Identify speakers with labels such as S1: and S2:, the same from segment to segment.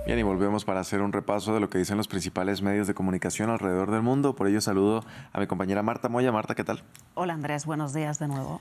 S1: Bien, y volvemos para hacer un repaso de lo que dicen los principales medios de comunicación alrededor del mundo. Por ello saludo a mi compañera Marta Moya. Marta, ¿qué tal?
S2: Hola Andrés, buenos días de nuevo.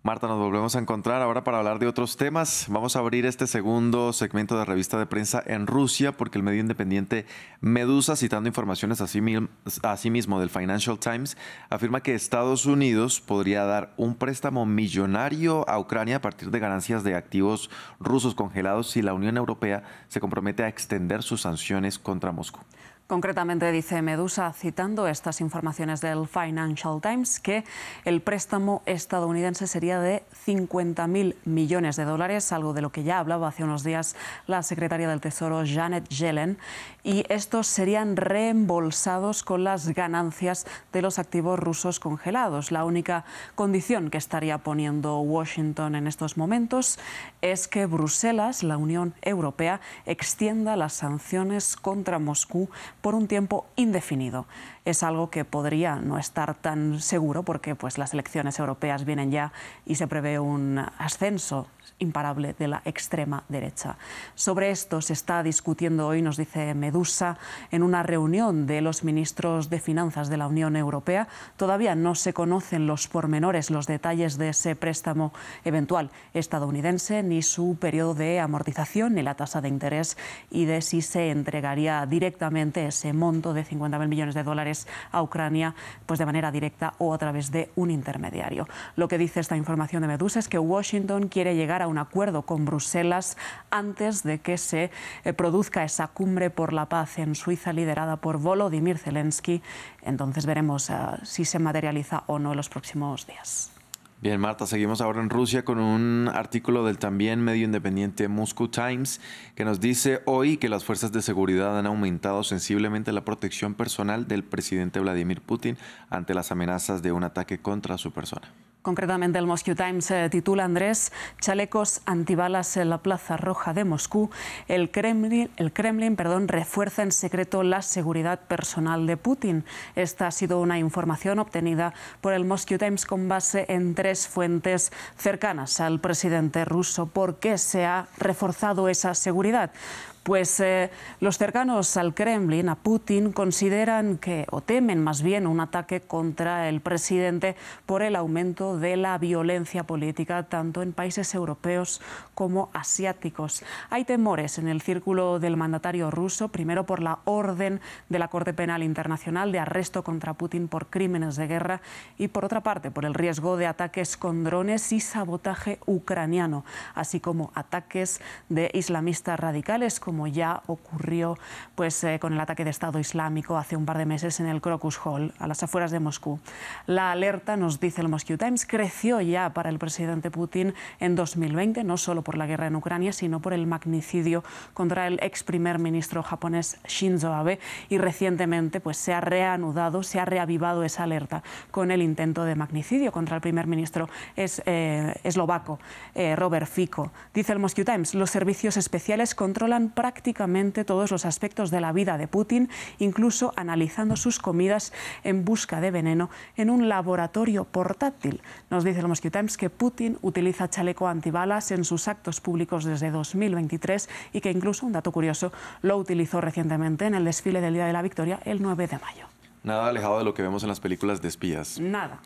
S1: Marta, nos volvemos a encontrar ahora para hablar de otros temas. Vamos a abrir este segundo segmento de revista de prensa en Rusia porque el medio independiente Medusa, citando informaciones asimismo del Financial Times, afirma que Estados Unidos podría dar un préstamo millonario a Ucrania a partir de ganancias de activos rusos congelados si la Unión Europea se compromete a extender sus sanciones contra Moscú.
S2: Concretamente dice Medusa, citando estas informaciones del Financial Times, que el préstamo estadounidense sería de 50.000 millones de dólares, algo de lo que ya hablaba hace unos días la secretaria del Tesoro Janet Yellen, y estos serían reembolsados con las ganancias de los activos rusos congelados. La única condición que estaría poniendo Washington en estos momentos es que Bruselas, la Unión Europea, extienda las sanciones contra Moscú por un tiempo indefinido. Es algo que podría no estar tan seguro porque las elecciones europeas vienen ya y se prevé un ascenso imparable de la extrema derecha. Sobre esto se está discutiendo hoy, nos dice Medusa, en una reunión de los ministros de Finanzas de la Unión Europea. Todavía no se conocen los pormenores, los detalles de ese préstamo eventual estadounidense, ni su periodo de amortización, ni la tasa de interés, y de si se entregaría directamente ese monto de 50.000 millones de dólares a Ucrania, de manera directa o a través de un intermediario. Lo que dice esta información de Medusa es que Washington quiere llegar a un acuerdo con Bruselas antes de que se produzca esa cumbre por la paz en Suiza liderada por Volodymyr Zelensky. Entonces veremos si se materializa o no en los próximos días.
S1: Bien, Marta, seguimos ahora en Rusia con un artículo del también medio independiente Moscow Times que nos dice hoy que las fuerzas de seguridad han aumentado sensiblemente la protección personal del presidente Vladimir Putin ante las amenazas de un ataque contra su persona.
S2: Concretamente, el Moscow Times titula, Andrés, chalecos antibalas en la Plaza Roja de Moscú. El Kremlin, refuerza en secreto la seguridad personal de Putin. Esta ha sido una información obtenida por el Moscow Times con base en 3 fuentes cercanas al presidente ruso. ¿Por qué se ha reforzado esa seguridad? Los cercanos al Kremlin, a Putin, consideran o temen más bien un ataque contra el presidente por el aumento de la violencia política tanto en países europeos como asiáticos. Hay temores en el círculo del mandatario ruso, primero por la orden de la Corte Penal Internacional de arresto contra Putin por crímenes de guerra y por otra parte por el riesgo de ataques con drones y sabotaje ucraniano, así como ataques de islamistas radicales, como ya ocurrió con el ataque de Estado Islámico hace un par de meses en el Crocus Hall, a las afueras de Moscú. La alerta, nos dice el Moscow Times, creció ya para el presidente Putin en 2020, no solo por la guerra en Ucrania, sino por el magnicidio contra el ex primer ministro japonés Shinzo Abe, y recientemente se ha reanudado, se ha reavivado esa alerta con el intento de magnicidio contra el primer ministro eslovaco Robert Fico. Dice el Moscow Times, los servicios especiales controlan prácticamente todos los aspectos de la vida de Putin, incluso analizando sus comidas en busca de veneno en un laboratorio portátil. Nos dice el Moscow Times que Putin utiliza chaleco antibalas en sus actos públicos desde 2023 y que incluso, un dato curioso, lo utilizó recientemente en el desfile del Día de la Victoria el 9 de mayo.
S1: Nada alejado de lo que vemos en las películas de espías.
S2: Nada.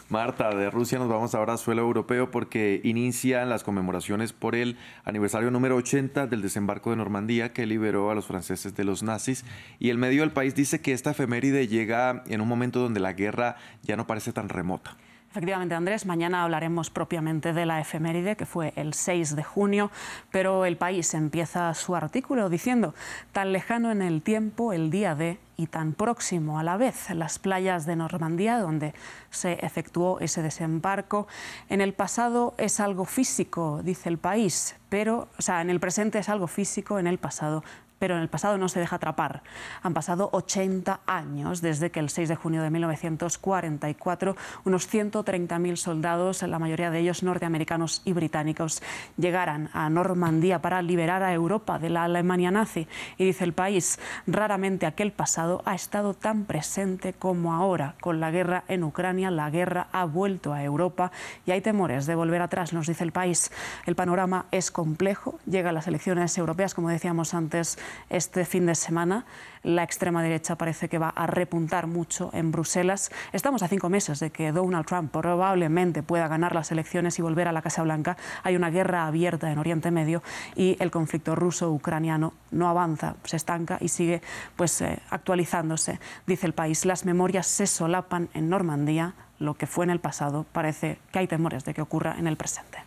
S1: Marta, de Rusia nos vamos ahora a suelo europeo porque inician las conmemoraciones por el aniversario número 80 del desembarco de Normandía que liberó a los franceses de los nazis. Y el medio del país dice que esta efeméride llega en un momento donde la guerra ya no parece tan remota.
S2: Efectivamente, Andrés, mañana hablaremos propiamente de la efeméride, que fue el 6 de junio, pero El País empieza su artículo diciendo: tan lejano en el tiempo el día de y tan próximo a la vez las playas de Normandía, donde se efectuó ese desembarco. En el pasado es algo físico, dice El País, en el presente es algo físico, en el pasado pero en el pasado no se deja atrapar. Han pasado 80 años desde que el 6 de junio de 1944 unos 130.000 soldados, la mayoría de ellos norteamericanos y británicos, llegaran a Normandía para liberar a Europa de la Alemania nazi. Y dice El País, raramente aquel pasado pasado ha estado tan presente como ahora. Con la guerra en Ucrania, la guerra ha vuelto a Europa y hay temores de volver atrás, nos dice El País. El panorama es complejo. Llegan las elecciones europeas, como decíamos antes, este fin de semana. La extrema derecha parece que va a repuntar mucho en Bruselas. Estamos a 5 meses de que Donald Trump probablemente pueda ganar las elecciones y volver a la Casa Blanca. Hay una guerra abierta en Oriente Medio y el conflicto ruso-ucraniano no avanza, se estanca y sigue actualizándose. Dice El País, las memorias se solapan en Normandía. Lo que fue en el pasado parece que hay temores de que ocurra en el presente.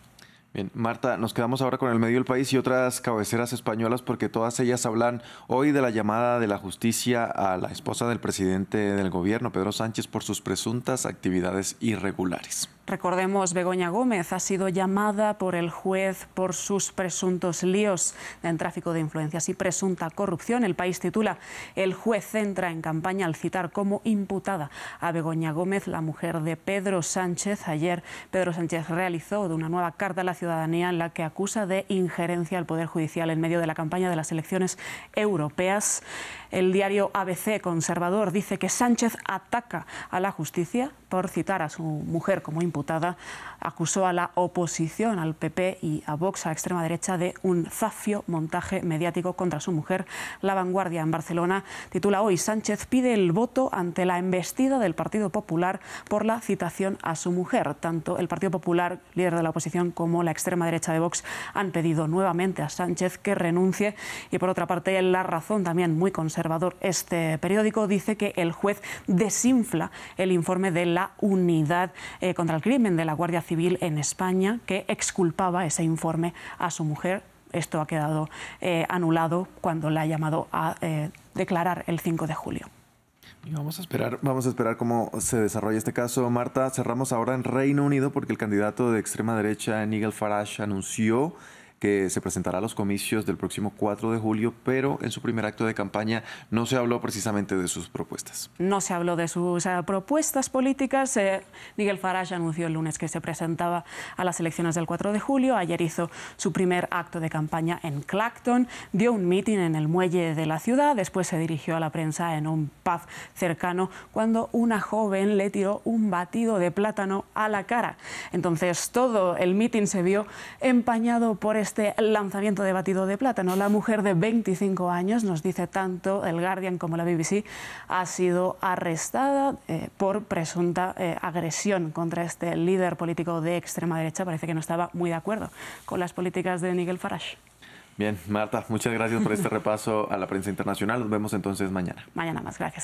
S1: Bien, Marta, nos quedamos ahora con el medio del País y otras cabeceras españolas porque todas ellas hablan hoy de la llamada de la justicia a la esposa del presidente del gobierno, Pedro Sánchez, por sus presuntas actividades irregulares.
S2: Recordemos, Begoña Gómez ha sido llamada por el juez por sus presuntos líos en tráfico de influencias y presunta corrupción. El País titula, el juez entra en campaña al citar como imputada a Begoña Gómez, la mujer de Pedro Sánchez. Ayer Pedro Sánchez realizó una nueva carta a la ciudadanía en la que acusa de injerencia al Poder Judicial en medio de la campaña de las elecciones europeas. El diario ABC conservador dice que Sánchez ataca a la justicia por citar a su mujer como imputada. Acusó a la oposición, al PP y a Vox, a la extrema derecha, de un zafio montaje mediático contra su mujer. La Vanguardia en Barcelona titula hoy, Sánchez pide el voto ante la embestida del Partido Popular por la citación a su mujer. Tanto el Partido Popular, líder de la oposición, como la extrema derecha de Vox han pedido nuevamente a Sánchez que renuncie. Y por otra parte, La Razón, también muy conservador, este periódico, dice que el juez desinfla el informe de la Unidad contra el Crimen de la Guardia Civil en España, que exculpaba ese informe a su mujer. Esto ha quedado anulado cuando la ha llamado a declarar el 5 de julio.
S1: Y vamos a esperar cómo se desarrolla este caso. Marta, cerramos ahora en Reino Unido porque el candidato de extrema derecha, Nigel Farage, anunció que se presentará a los comicios del próximo 4 de julio, pero en su primer acto de campaña no se habló precisamente de sus propuestas.
S2: No se habló de sus propuestas políticas. Nigel Farage anunció el lunes que se presentaba a las elecciones del 4 de julio. Ayer hizo su primer acto de campaña en Clacton, dio un mitin en el muelle de la ciudad, después se dirigió a la prensa en un pub cercano cuando una joven le tiró un batido de plátano a la cara. Entonces todo el mitin se vio empañado por este lanzamiento de batido de plátano. La mujer de 25 años, nos dice tanto el Guardian como la BBC, ha sido arrestada por presunta agresión contra este líder político de extrema derecha. Parece que no estaba muy de acuerdo con las políticas de Nigel Farage.
S1: Bien, Marta, muchas gracias por este repaso a la prensa internacional. Nos vemos entonces mañana.
S2: Mañana más, gracias.